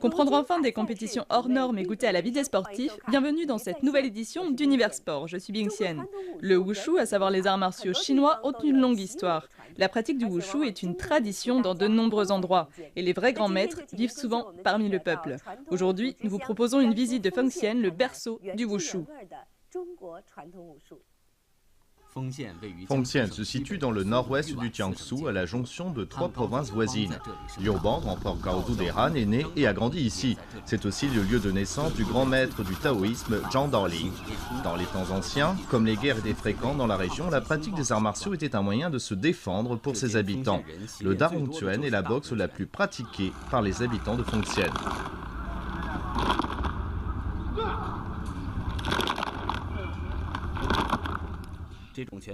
Comprendre enfin des compétitions hors normes et goûter à la vie des sportifs, bienvenue dans cette nouvelle édition d'Univers Sport. Je suis Bing Xian. Le wushu, à savoir les arts martiaux chinois, ont une longue histoire. La pratique du wushu est une tradition dans de nombreux endroits et les vrais grands maîtres vivent souvent parmi le peuple. Aujourd'hui, nous vous proposons une visite de Fengxian, le berceau du wushu. Fengxian se situe dans le nord-ouest du Jiangsu, à la jonction de trois provinces voisines. Liu Bang, empereur Gaozu des Han, est né et a grandi ici. C'est aussi le lieu de naissance du grand maître du taoïsme, Zhang Daoli. Dans les temps anciens, comme les guerres étaient fréquentes dans la région, la pratique des arts martiaux était un moyen de se défendre pour ses habitants. Le Darongquan est la boxe la plus pratiquée par les habitants de Fengxian.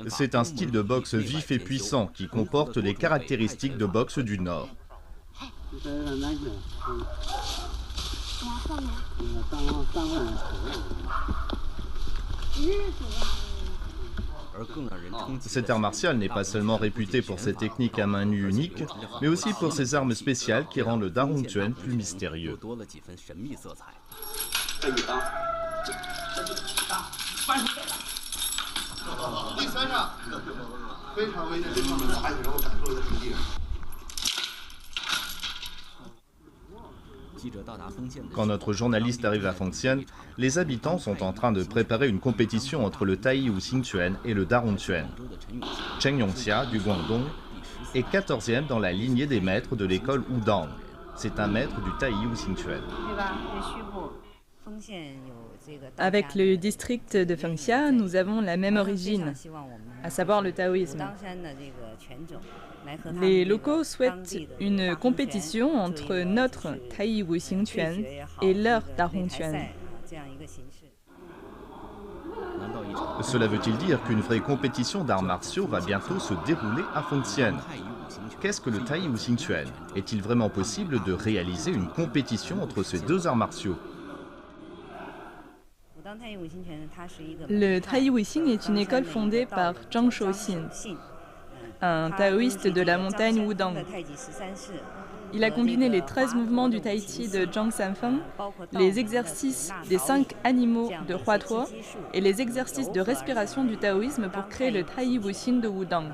C'est un style de boxe vif et puissant qui comporte les caractéristiques de boxe du Nord. Cet art martial n'est pas seulement réputé pour ses techniques à main nue uniques, mais aussi pour ses armes spéciales qui rendent le Darongquan plus mystérieux. Quand notre journaliste arrive à Fengxian, les habitants sont en train de préparer une compétition entre le Tai Wu Xingquan et le Darongquan. Cheng Yongxia, du Guangdong, est 14e dans la lignée des maîtres de l'école Wudang. C'est un maître du Tai Wu Xingquan. Avec le district de Fengxia, nous avons la même origine, à savoir le taoïsme. Les locaux souhaitent une compétition entre notre Tai Wu Xingquan et leur Darongquan. Cela veut-il dire qu'une vraie compétition d'arts martiaux va bientôt se dérouler à Fengxian? Qu'est-ce que le Tai Wu Xingquan? Est-il vraiment possible de réaliser une compétition entre ces deux arts martiaux? Le Tai Wu Xing est une école fondée par Zhang Shaoxin, un taoïste de la montagne Wudang. Il a combiné les 13 mouvements du Tai Chi de Zhang Sanfeng, les exercices des 5 animaux de Hua Tuo et les exercices de respiration du taoïsme pour créer le Tai Wu Xing de Wudang.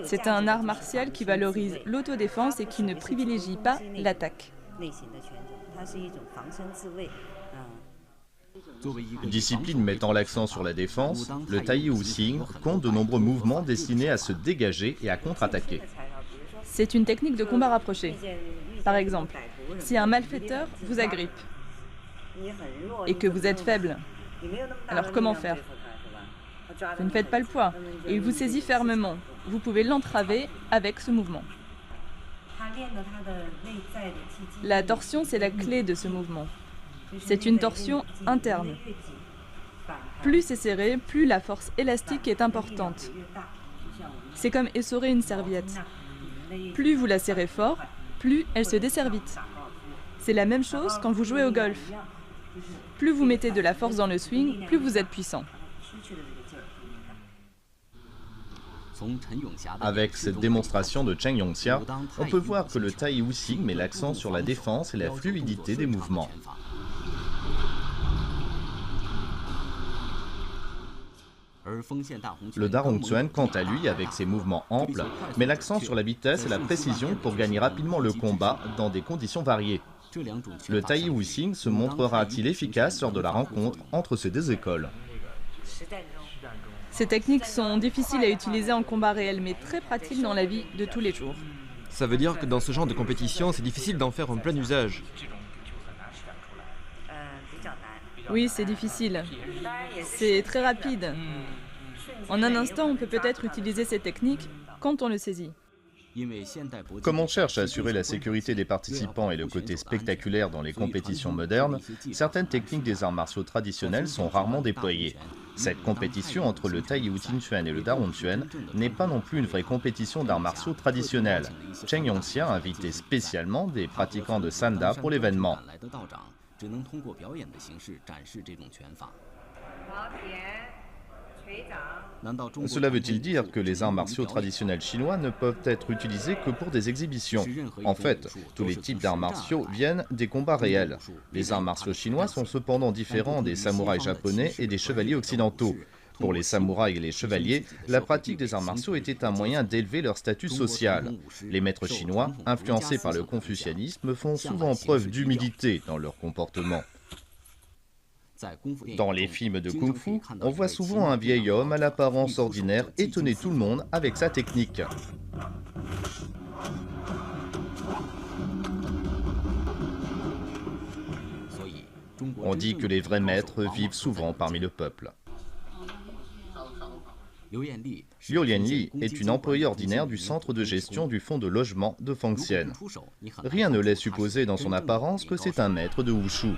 C'est un art martial qui valorise l'autodéfense et qui ne privilégie pas l'attaque. Discipline mettant l'accent sur la défense, le Tai Wu Xing compte de nombreux mouvements destinés à se dégager et à contre-attaquer. C'est une technique de combat rapproché. Par exemple, si un malfaiteur vous agrippe et que vous êtes faible, alors comment faire? Vous ne faites pas le poids et il vous saisit fermement. Vous pouvez l'entraver avec ce mouvement. La torsion, c'est la clé de ce mouvement. C'est une torsion interne. Plus c'est serré, plus la force élastique est importante. C'est comme essorer une serviette. Plus vous la serrez fort, plus elle se desserre vite. C'est la même chose quand vous jouez au golf. Plus vous mettez de la force dans le swing, plus vous êtes puissant. Avec cette démonstration de Cheng Yongxia, on peut voir que le Tai Wu Xing met l'accent sur la défense et la fluidité des mouvements. Le Darongquan, quant à lui, avec ses mouvements amples, met l'accent sur la vitesse et la précision pour gagner rapidement le combat dans des conditions variées. Le Tai Wu Xing se montrera-t-il efficace lors de la rencontre entre ces deux écoles? Ces techniques sont difficiles à utiliser en combat réel, mais très pratiques dans la vie de tous les jours. Ça veut dire que dans ce genre de compétition, c'est difficile d'en faire un plein usage. Oui, c'est difficile. C'est très rapide. En un instant, on peut peut-être utiliser ces techniques quand on le saisit. Comme on cherche à assurer la sécurité des participants et le côté spectaculaire dans les compétitions modernes, certaines techniques des arts martiaux traditionnels sont rarement déployées. Cette compétition entre le Tai Wu Xingquan et le Darongquan n'est pas non plus une vraie compétition d'arts martiaux traditionnels. Cheng Yongxia a invité spécialement des pratiquants de Sanda pour l'événement. Cela veut-il dire que les arts martiaux traditionnels chinois ne peuvent être utilisés que pour des exhibitions? En fait, tous les types d'arts martiaux viennent des combats réels. Les arts martiaux chinois sont cependant différents des samouraïs japonais et des chevaliers occidentaux. Pour les samouraïs et les chevaliers, la pratique des arts martiaux était un moyen d'élever leur statut social. Les maîtres chinois, influencés par le confucianisme, font souvent preuve d'humilité dans leur comportement. Dans les films de kung-fu, on voit souvent un vieil homme à l'apparence ordinaire étonner tout le monde avec sa technique. On dit que les vrais maîtres vivent souvent parmi le peuple. Liu Lianli est une employée ordinaire du centre de gestion du fonds de logement de Fengxian. Rien ne laisse supposer dans son apparence que c'est un maître de Wushu.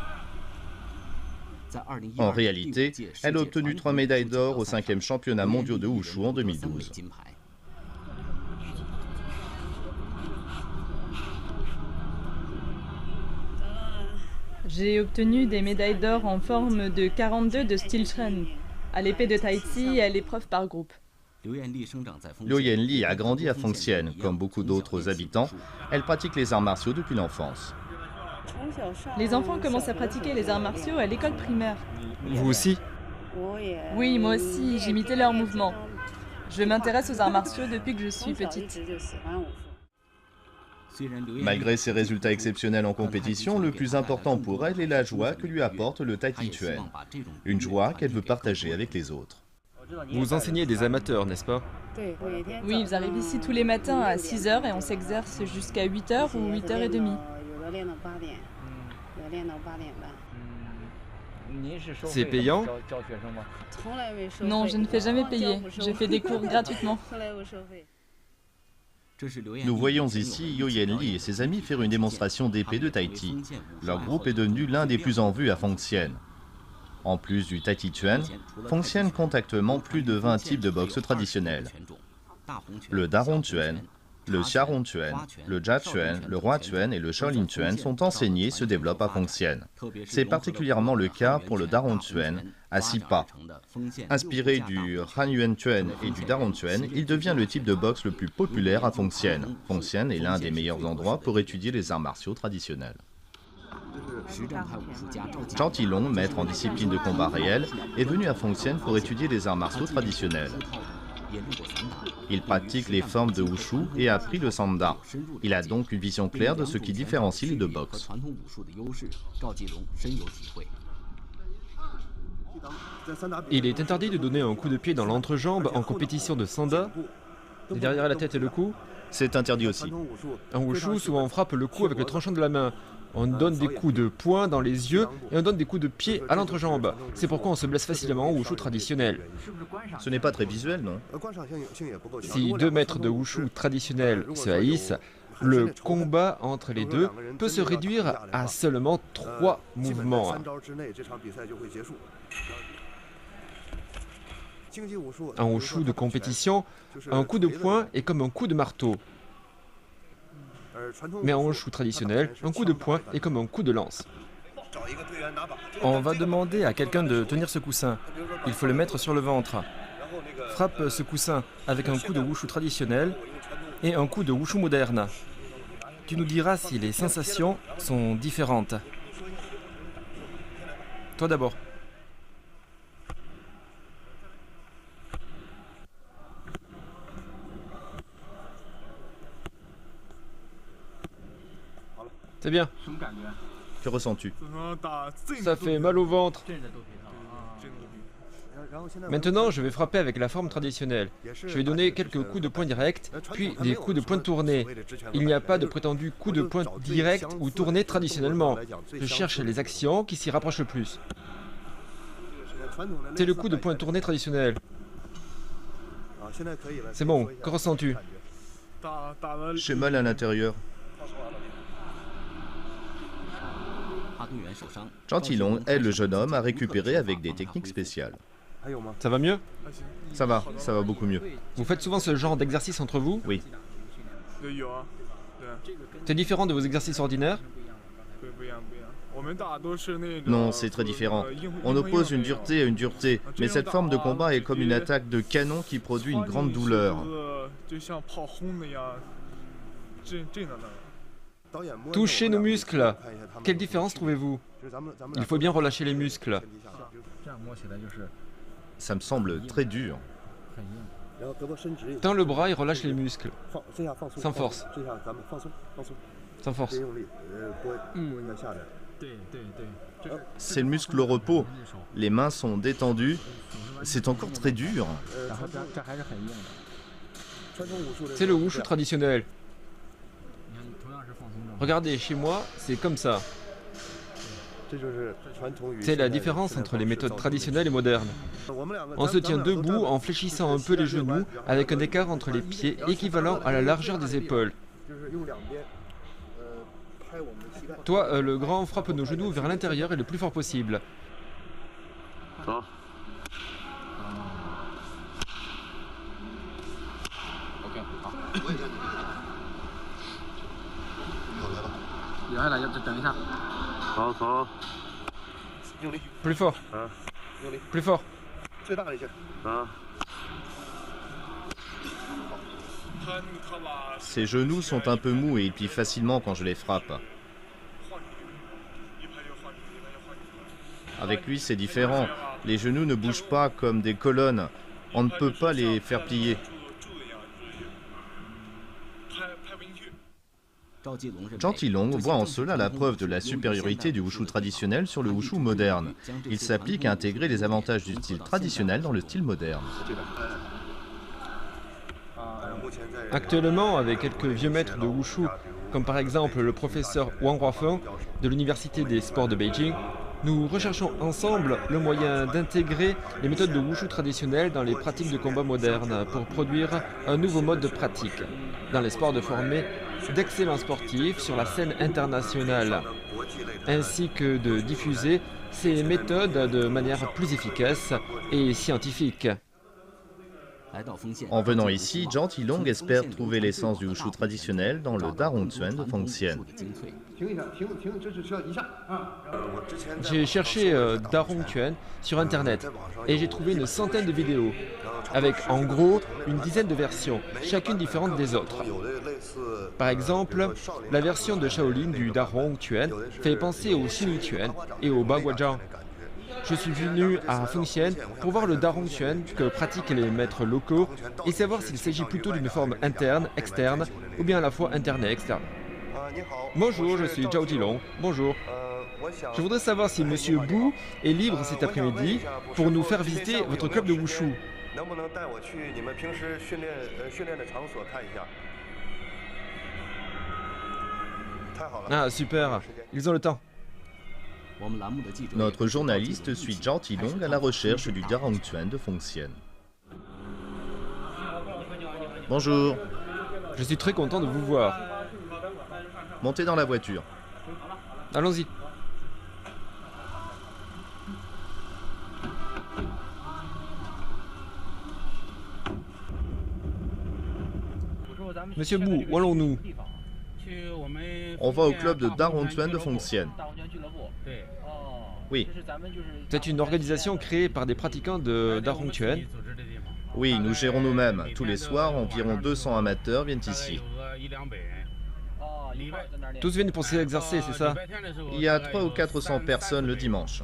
En réalité, elle a obtenu 3 médailles d'or aux 5e championnats mondiaux de Wushu en 2012. J'ai obtenu des médailles d'or en forme de 42 de style Shen, à l'épée de Tai Chi et à l'épreuve par groupe. Liu Yanli a grandi à Fengxian. Comme beaucoup d'autres habitants, elle pratique les arts martiaux depuis l'enfance. Les enfants commencent à pratiquer les arts martiaux à l'école primaire. Vous aussi? Oui, moi aussi, j'imitais leurs mouvements. Je m'intéresse aux arts martiaux depuis que je suis petite. Malgré ses résultats exceptionnels en compétition, le plus important pour elle est la joie que lui apporte le Tai Chi Chuan. Une joie qu'elle veut partager avec les autres. Vous enseignez des amateurs, n'est-ce pas? Oui, ils arrivent ici tous les matins à 6 h et on s'exerce jusqu'à 8 h ou 8 h 30. C'est payant? Non, je ne fais jamais payer. Je fais des cours gratuitement. Nous voyons ici Liu Yanli et ses amis faire une démonstration d'épée de Tai Chi. Leur groupe est devenu l'un des plus en vue à Fengxian. En plus du Tai Chi Chuan, Fengxian compte actuellement plus de 20 types de boxe traditionnels. Le Da Rong Chuan, le Xia Rong Chuan, le Jia Chuan, le Hua Chuan et le Shaolin Chuan sont enseignés et se développent à Fengxian. C'est particulièrement le cas pour le Da Rong Chuan, à 6 pas. Inspiré du Han Yuan Chuan et du Da Rong Chuan, il devient le type de boxe le plus populaire à Fengxian. Fengxian est l'un des meilleurs endroits pour étudier les arts martiaux traditionnels. Zhao Tilong, maître en discipline de combat réel, est venu à Fengxian pour étudier les arts martiaux traditionnels. Il pratique les formes de Wushu et a appris le Sanda. Il a donc une vision claire de ce qui différencie les deux boxes. Il est interdit de donner un coup de pied dans l'entrejambe en compétition de Sanda, derrière la tête et le cou. C'est interdit aussi. En Wushu, souvent on frappe le cou avec le tranchant de la main. On donne des coups de poing dans les yeux et on donne des coups de pied à l'entrejambe. C'est pourquoi on se blesse facilement au Wushu traditionnel. Ce n'est pas très visuel, non? Si deux maîtres de Wushu traditionnels se haïssent, le combat entre les deux peut se réduire à seulement 3 mouvements. En Wushu de compétition, un coup de poing est comme un coup de marteau. Mais en Wushu traditionnel, un coup de poing est comme un coup de lance. On va demander à quelqu'un de tenir ce coussin. Il faut le mettre sur le ventre. Frappe ce coussin avec un coup de Wushu traditionnel et un coup de Wushu moderne. Tu nous diras si les sensations sont différentes. Toi d'abord. C'est bien. Que ressens-tu? Ça fait mal au ventre. Maintenant, je vais frapper avec la forme traditionnelle. Je vais donner quelques coups de poing directs, puis des coups de poing tournés. Il n'y a pas de prétendu coup de poing direct ou tourné traditionnellement. Je cherche les actions qui s'y rapprochent le plus. C'est le coup de poing tourné traditionnel. C'est bon, que ressens-tu? J'ai mal à l'intérieur. Zhao Tilong aide le jeune homme à récupérer avec des techniques spéciales. Ça va mieux? Ça va beaucoup mieux. Vous faites souvent ce genre d'exercice entre vous? Oui. C'est différent de vos exercices ordinaires? Non, c'est très différent. On oppose une dureté à une dureté, mais cette forme de combat est comme une attaque de canon qui produit une grande douleur. Touchez nos muscles. Quelle différence trouvez-vous? Il faut bien relâcher les muscles. Ça me semble très dur. Tends le bras et relâche les muscles. Sans force. Sans force. C'est le muscle au repos. Les mains sont détendues. C'est encore très dur. C'est le wushu traditionnel. Regardez, chez moi, c'est comme ça. C'est la différence entre les méthodes traditionnelles et modernes. On se tient debout en fléchissant un peu les genoux avec un écart entre les pieds équivalent à la largeur des épaules. Toi, le grand frappe nos genoux vers l'intérieur et le plus fort possible. Plus fort. Plus fort. Ses genoux sont un peu mous et ils plient facilement quand je les frappe. Avec lui, c'est différent. Les genoux ne bougent pas comme des colonnes. On ne peut pas les faire plier. Zhang Tilong voit en cela la preuve de la supériorité du wushu traditionnel sur le wushu moderne. Il s'applique à intégrer les avantages du style traditionnel dans le style moderne. Actuellement, avec quelques vieux maîtres de wushu, comme par exemple le professeur Wang Huafeng de l'Université des sports de Beijing, nous recherchons ensemble le moyen d'intégrer les méthodes de wushu traditionnelles dans les pratiques de combat modernes pour produire un nouveau mode de pratique dans les sports de former d'excellents sportifs sur la scène internationale, ainsi que de diffuser ces méthodes de manière plus efficace et scientifique. En venant ici, Zhang Tilong espère trouver l'essence du wushu traditionnel dans le Darongzhuan de Fengxian. J'ai cherché Darongzhuan sur internet et j'ai trouvé une centaine de vidéos avec en gros une dizaine de versions, chacune différente des autres. Par exemple, la version de Shaolin du Darongzhuan fait penser au Xinyiquan et au Baguazhang. Je suis venu à Fengxian pour voir le Darongzhuan que pratiquent les maîtres locaux et savoir s'il s'agit plutôt d'une forme interne, externe ou bien à la fois interne et externe. Bonjour, je suis Zhao Jilong. Bonjour. Je voudrais savoir si Monsieur Bu est libre cet après-midi pour nous faire visiter votre club de wushu. Ah, super. Ils ont le temps. Notre journaliste suit Zhang Tilong à la recherche du Darongzhuan de Fengxian. Bonjour. Je suis très content de vous voir. Montez dans la voiture. Allons-y. Monsieur Bu, où allons-nous? On va au club de Darongzhuan de Fengxian. Oui. C'est une organisation créée par des pratiquants de Darongzhuan. Oui, nous gérons nous-mêmes. Tous les soirs, environ 200 amateurs viennent ici. Tous viennent pour s'exercer, c'est ça? Il y a 300 ou 400 personnes le dimanche.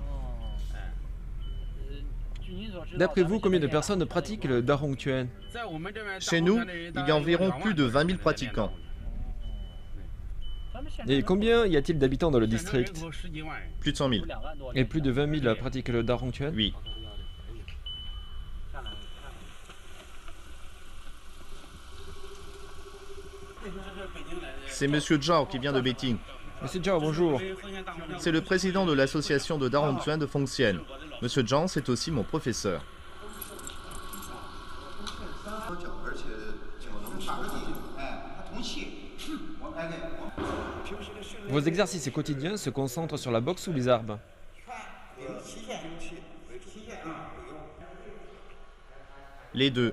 D'après vous, combien de personnes pratiquent le Darongzhuan? Chez nous, il y a environ plus de 20 000 pratiquants. Et combien y a-t-il d'habitants dans le district? Plus de 100 000. Et plus de 20 000 pratiquent le Darongzhuan? Oui. C'est Monsieur Zhao qui vient de Beijing. Monsieur Zhao, bonjour. C'est le président de l'association de Darongzhuan de Fengxian. Monsieur Zhao, c'est aussi mon professeur. Vos exercices quotidiens se concentrent sur la boxe ou les armes? Les deux.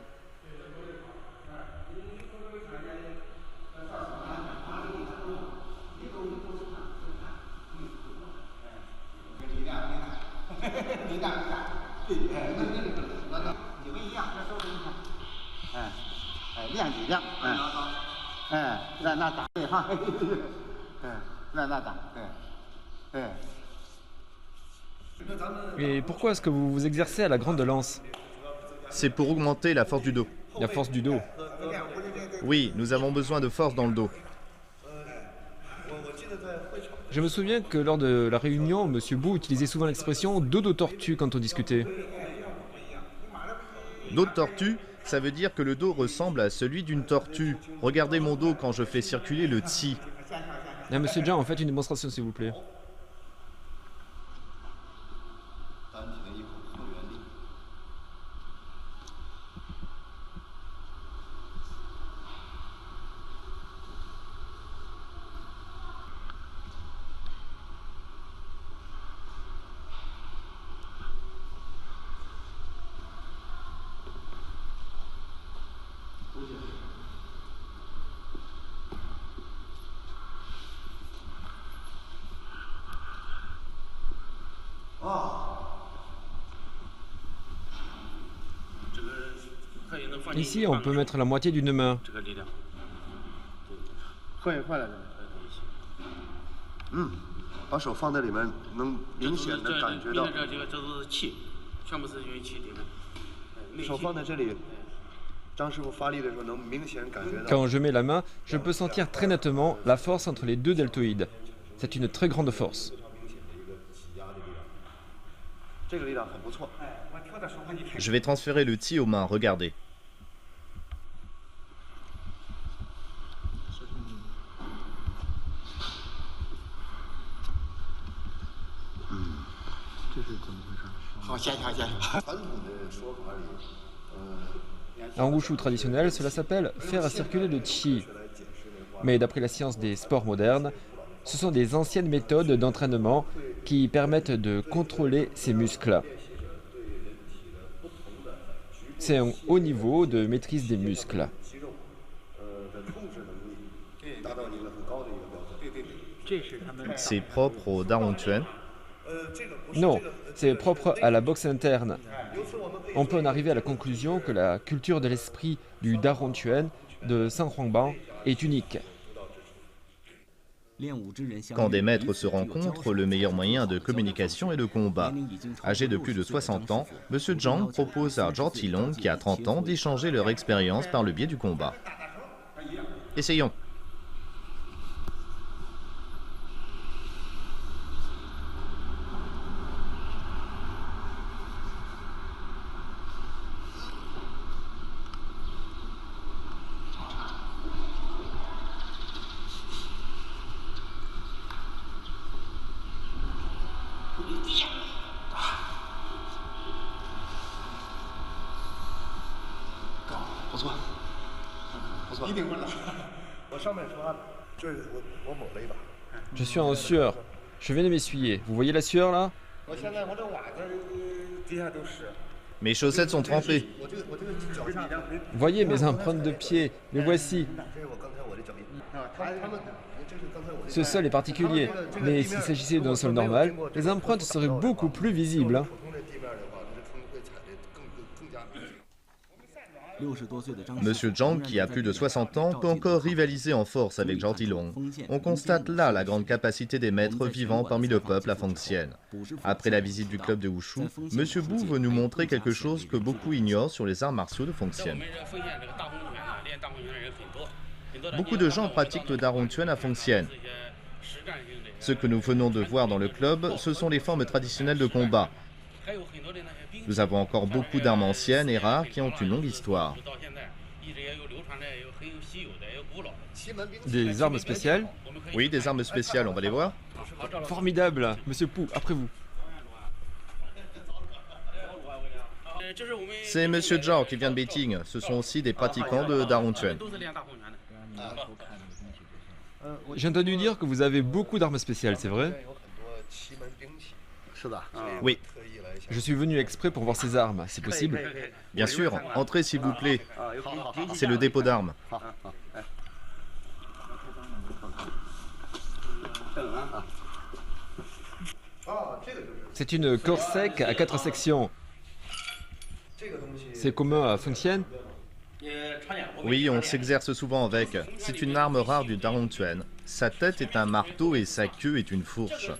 Et pourquoi est-ce que vous vous exercez à la grande lance? C'est pour augmenter la force du dos. La force du dos. Oui, nous avons besoin de force dans le dos. Je me souviens que lors de la réunion, M. Bou utilisait souvent l'expression dos de tortue quand on discutait. Dos de tortue, ça veut dire que le dos ressemble à celui d'une tortue. Regardez mon dos quand je fais circuler le Tsi. Monsieur Zhang, en fait une démonstration s'il vous plaît. Ici, on peut mettre la moitié d'une main. Quand je mets la main, je peux sentir très nettement la force entre les deux deltoïdes. C'est une très grande force. Je vais transférer le Tsi aux mains, regardez. En wushu traditionnel, cela s'appelle faire circuler le qi. Mais d'après la science des sports modernes, ce sont des anciennes méthodes d'entraînement qui permettent de contrôler ces muscles. C'est un haut niveau de maîtrise des muscles. C'est propre au Darontuan. Non, c'est propre à la boxe interne. On peut en arriver à la conclusion que la culture de l'esprit du Darontuan de San Huangban est unique. Quand des maîtres se rencontrent, le meilleur moyen de communication est le combat. Âgé de plus de 60 ans, M. Zhang propose à Zhao Tilong, qui a 30 ans, d'échanger leur expérience par le biais du combat. Essayons. Je suis en sueur. Je viens de m'essuyer. Vous voyez la sueur là? Mes chaussettes sont trempées. Voyez mes empreintes de pied. Les voici. Ce sol est particulier, mais s'il s'agissait d'un sol normal, les empreintes seraient beaucoup plus visibles. Monsieur Zhang, qui a plus de 60 ans, peut encore rivaliser en force avec Zhao Tilong. On constate là la grande capacité des maîtres vivant parmi le peuple à Fengxian. Après la visite du club de Wushu, Monsieur Bou veut nous montrer quelque chose que beaucoup ignorent sur les arts martiaux de Fengxian. Beaucoup de gens pratiquent le Darontuan à Fengxian. Ce que nous venons de voir dans le club, ce sont les formes traditionnelles de combat. Nous avons encore beaucoup d'armes anciennes et rares qui ont une longue histoire. Des armes spéciales? Oui, des armes spéciales, on va les voir. Formidable. Monsieur Pou, après vous. C'est Monsieur Zhao qui vient de Beijing. Ce sont aussi des pratiquants de Darontuan. J'ai entendu dire que vous avez beaucoup d'armes spéciales, c'est vrai? Oui, Je suis venu exprès pour voir ces armes, c'est possible? bien sûr. Entrez s'il vous plaît. C'est le dépôt d'armes. C'est une corde sec à 4 sections. C'est commun à Fengxian. Oui, on s'exerce souvent avec. C'est une arme rare du Darongtuan. Sa tête est un marteau et sa queue est une fourche.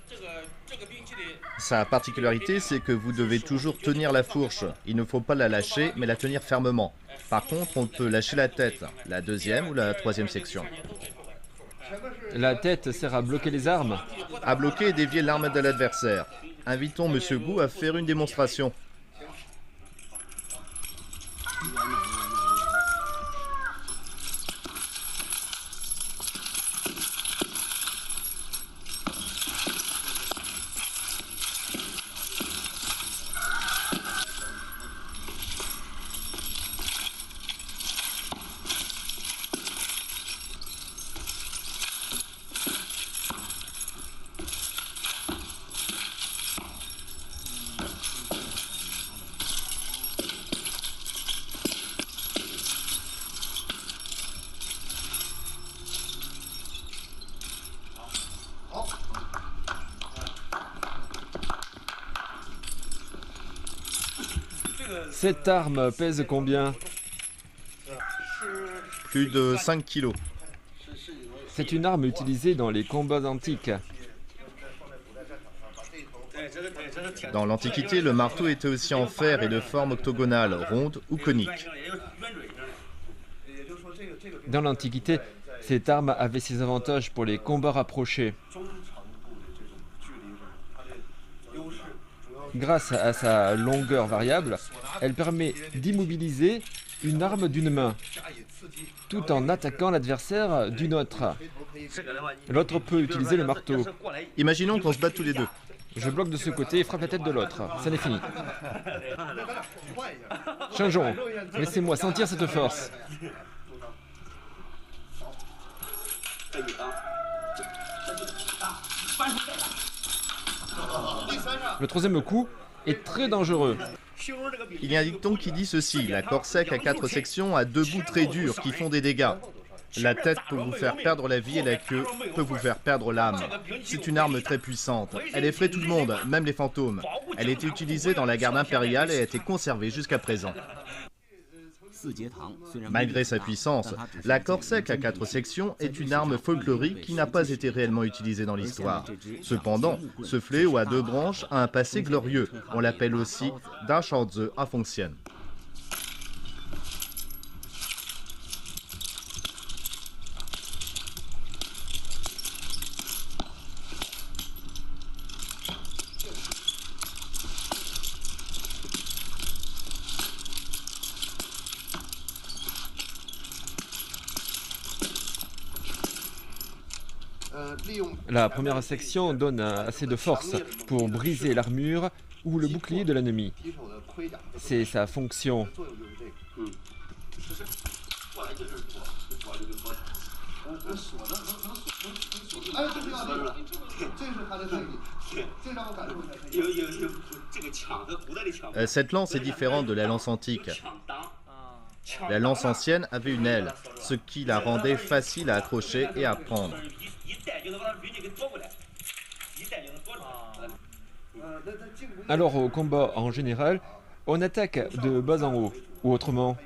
Sa particularité, c'est que vous devez toujours tenir la fourche. Il ne faut pas la lâcher, mais la tenir fermement. Par contre, on peut lâcher la tête, la deuxième ou la troisième section. La tête sert à bloquer les armes. À bloquer et dévier l'arme de l'adversaire. Invitons M. Gu à faire une démonstration. Cette arme pèse combien? Plus de 5 kilos. C'est une arme utilisée dans les combats antiques. Dans l'Antiquité, le marteau était aussi en fer et de forme octogonale, ronde ou conique. Dans l'Antiquité, cette arme avait ses avantages pour les combats rapprochés. Grâce à sa longueur variable, elle permet d'immobiliser une arme d'une main, tout en attaquant l'adversaire d'une autre. L'autre peut utiliser le marteau. Imaginons qu'on se batte tous les deux. Je bloque de ce côté et frappe la tête de l'autre. Ça n'est fini. Changeons. Laissez-moi sentir cette force. Le troisième coup est très dangereux. Il y a un dicton qui dit ceci: la corde sec à 4 sections a 2 bouts très durs qui font des dégâts. La tête peut vous faire perdre la vie et la queue peut vous faire perdre l'âme. C'est une arme très puissante. Elle effraie tout le monde, même les fantômes. Elle était utilisée dans la garde impériale et a été conservée jusqu'à présent. Malgré sa puissance, la corde sec à 4 sections est une arme folklorique qui n'a pas été réellement utilisée dans l'histoire. Cependant, ce fléau à 2 branches a un passé glorieux. On l'appelle aussi Da Shaozi à Fengxian. La première section donne assez de force pour briser l'armure ou le bouclier de l'ennemi. C'est sa fonction. Cette lance est différente de la lance antique. La lance ancienne avait une aile, ce qui la rendait facile à accrocher et à prendre. Alors au combat en général, on attaque de bas en haut, ou autrement.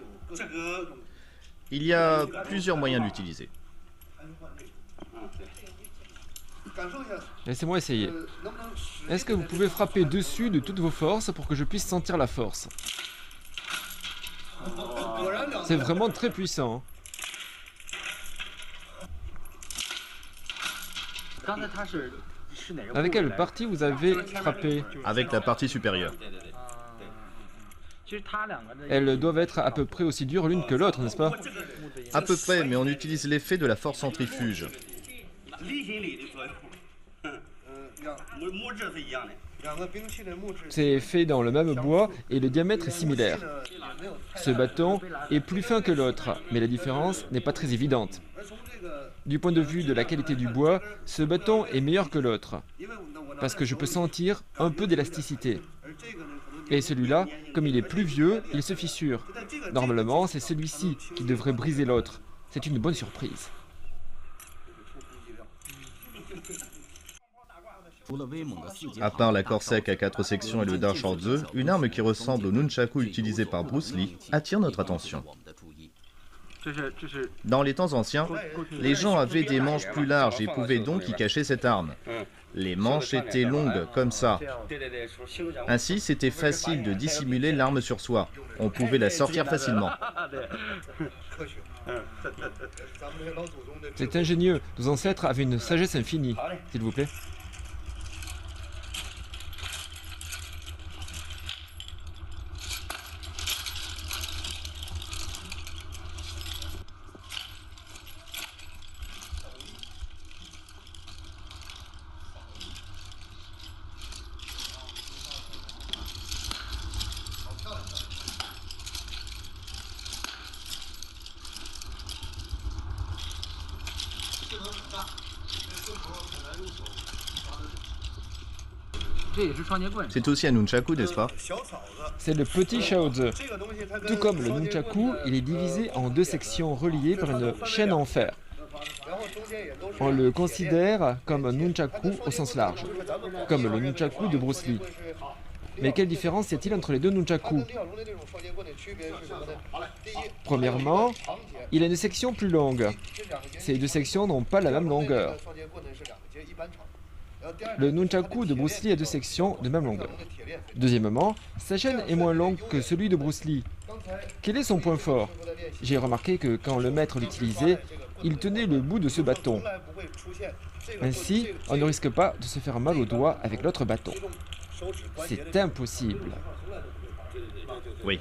Il y a plusieurs moyens d'utiliser. Laissez-moi essayer. Est-ce que vous pouvez frapper dessus de toutes vos forces pour que je puisse sentir la force? C'est vraiment très puissant. Avec quelle partie vous avez frappé? Avec la partie supérieure. Elles doivent être à peu près aussi dures l'une que l'autre, n'est-ce pas? À peu près, mais on utilise l'effet de la force centrifuge. C'est fait dans le même bois et le diamètre est similaire. Ce bâton est plus fin que l'autre, mais la différence n'est pas très évidente. Du point de vue de la qualité du bois, ce bâton est meilleur que l'autre, parce que je peux sentir un peu d'élasticité. Et celui-là, comme il est plus vieux, il se fissure. Normalement, c'est celui-ci qui devrait briser l'autre. C'est une bonne surprise. À part la corde sec à 4 sections et le dashorze, une arme qui ressemble au nunchaku utilisé par Bruce Lee attire notre attention. Dans les temps anciens, les gens avaient des manches plus larges et pouvaient donc y cacher cette arme. Les manches étaient longues, comme ça. Ainsi, c'était facile de dissimuler l'arme sur soi. On pouvait la sortir facilement. C'est ingénieux. Nos ancêtres avaient une sagesse infinie. S'il vous plaît. C'est aussi un nunchaku, n'est-ce pas? C'est le petit shaozi. Tout comme le nunchaku, il est divisé en 2 sections reliées par une chaîne en fer. On le considère comme un nunchaku au sens large, comme le nunchaku de Bruce Lee. Mais quelle différence y a-t-il entre les 2 nunchaku? Premièrement, il a une section plus longue. Ces 2 sections n'ont pas la même longueur. Le nunchaku de Bruce Lee a 2 sections de même longueur. Deuxièmement, sa chaîne est moins longue que celui de Bruce Lee. Quel est son point fort? J'ai remarqué que quand le maître l'utilisait, il tenait le bout de ce bâton. Ainsi, on ne risque pas de se faire mal au doigt avec l'autre bâton. C'est impossible. Oui.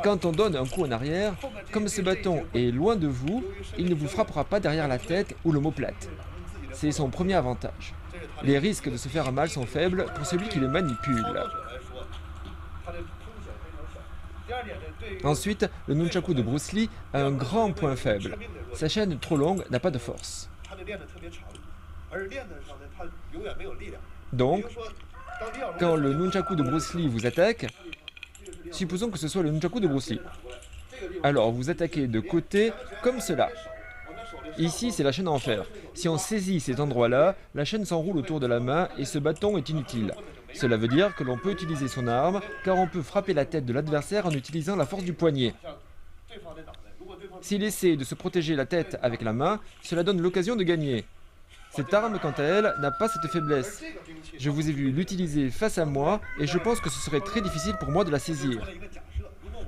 Quand on donne un coup en arrière, comme ce bâton est loin de vous, il ne vous frappera pas derrière la tête ou l'omoplate. C'est son premier avantage. Les risques de se faire mal sont faibles pour celui qui le manipule. Ensuite, le nunchaku de Bruce Lee a un grand point faible. Sa chaîne trop longue n'a pas de force. Donc, quand le nunchaku de Bruce Lee vous attaque, supposons que ce soit le nunchaku de Bruce Lee. Alors vous attaquez de côté comme cela. Ici, c'est la chaîne en fer. Si on saisit cet endroit-là, la chaîne s'enroule autour de la main et ce bâton est inutile. Cela veut dire que l'on peut utiliser son arme, car on peut frapper la tête de l'adversaire en utilisant la force du poignet. S'il essaie de se protéger la tête avec la main, cela donne l'occasion de gagner. Cette arme, quant à elle, n'a pas cette faiblesse. Je vous ai vu l'utiliser face à moi et je pense que ce serait très difficile pour moi de la saisir.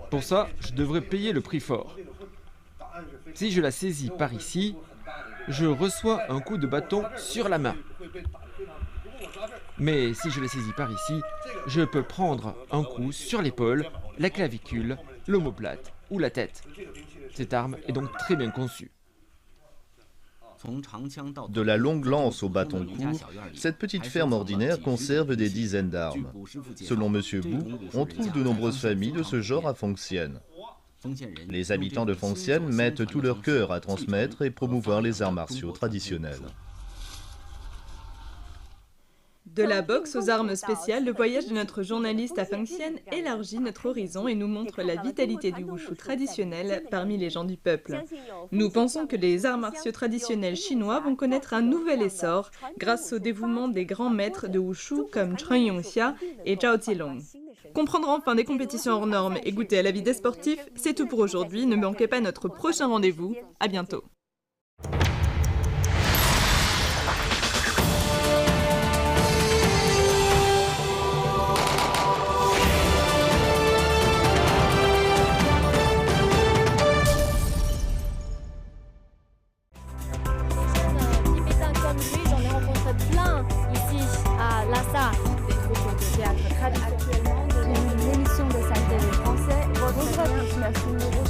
Pour ça, je devrais payer le prix fort. Si je la saisis par ici, je reçois un coup de bâton sur la main. Mais si je la saisis par ici, je peux prendre un coup sur l'épaule, la clavicule, l'omoplate ou la tête. Cette arme est donc très bien conçue. De la longue lance au bâton court, cette petite ferme ordinaire conserve des dizaines d'armes. Selon M. Bou, on trouve de nombreuses familles de ce genre à Fengxian. Les habitants de Fengxian mettent tout leur cœur à transmettre et promouvoir les arts martiaux traditionnels. De la boxe aux armes spéciales, le voyage de notre journaliste à Fengxian élargit notre horizon et nous montre la vitalité du wushu traditionnel parmi les gens du peuple. Nous pensons que les arts martiaux traditionnels chinois vont connaître un nouvel essor grâce au dévouement des grands maîtres de wushu comme Chen Yongxia et Zhao Zilong. Comprendre enfin des compétitions hors normes et goûter à la vie des sportifs, c'est tout pour aujourd'hui. Ne manquez pas notre prochain rendez-vous. À bientôt. Actuellement, une émission de salle télé français, votre